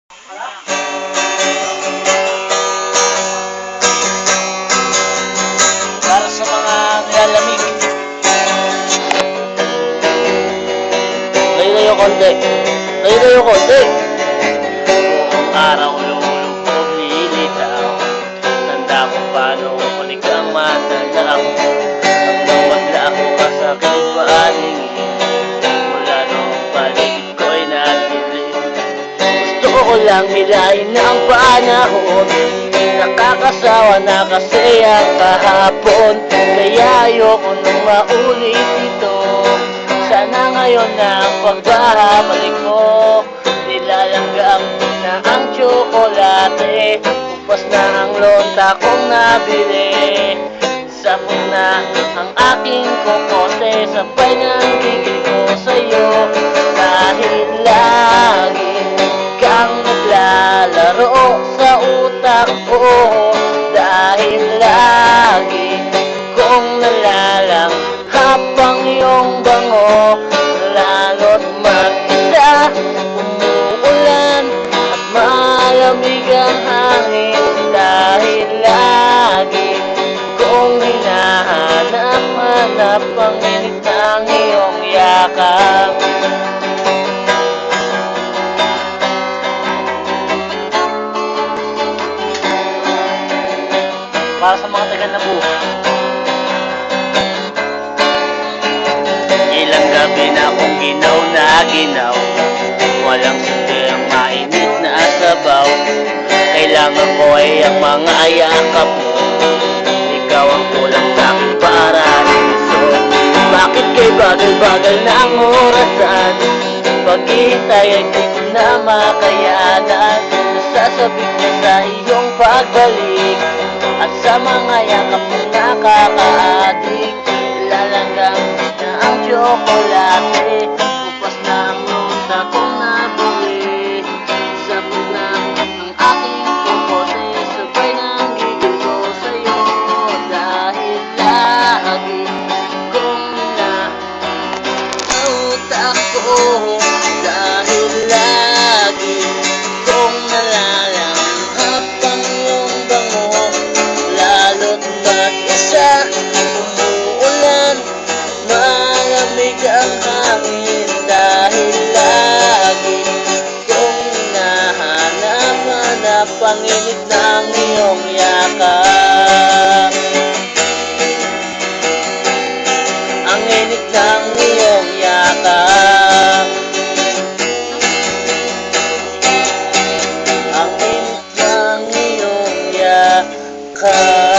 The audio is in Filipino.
Para sa mga nilalamig. Layo-layo konti. Layo-layo konti. Buong araw lulubog lilitaw. Tanda ko paano kulik ang matanda ko. Hanggang wala ako kasakit paaningin. Mula nung paligid ko'y nagdilim. Gusto ko lang hilahin ang panahon. Nakakasawa na kasi ang kahapon. Kaya ayoko nang maulit ito. Sana ngayon na ang pagbabalik mo. Nilalanggam na ang tsokolate. Upas na ang lonta kong nabili. Sapon na ang aking kokote. Sabay ng gigil ko sa'yo. Dahil lagi kang naglalaro sa utak ko. Dahil lagi kong nalalang habang iyong bango. Lalo't mag-isa, umuulan at malamig ang hangin. Dahil lagi kong hinahanap-hanap ang init ng iyong yakap. Para sa mga taga-Nabu. Ilang gabi na akong ginaw na ginaw. Walang sindirang mainit na sabaw. Kailangan ko ay ang mga yakap mo. Ikaw ang kulang sa'kin para lumusot. Bakit kay bagal-bagal na ang orasan? Paghihintay ay di ko na makayanan. Nasasabik na sa iyong pagbalik. At sa mga yakap mo nakakaadik. Nilalanggam na ang tsokolate. Upas na ang lunta kong nabili. Sapon na ang aking kokote. Sabay ng gigil ko sa'yo. Dahil lagi kong utak ko. Dahil lagi kong nalalang habang iyong bango. Lalo't mag-isa, umuulan, malamig ang hangin. Dahil lagi kong hinahanap-hanap ang init ng iyong yakap. Ang init ng iyong yakap. Ang init ng iyong yakap.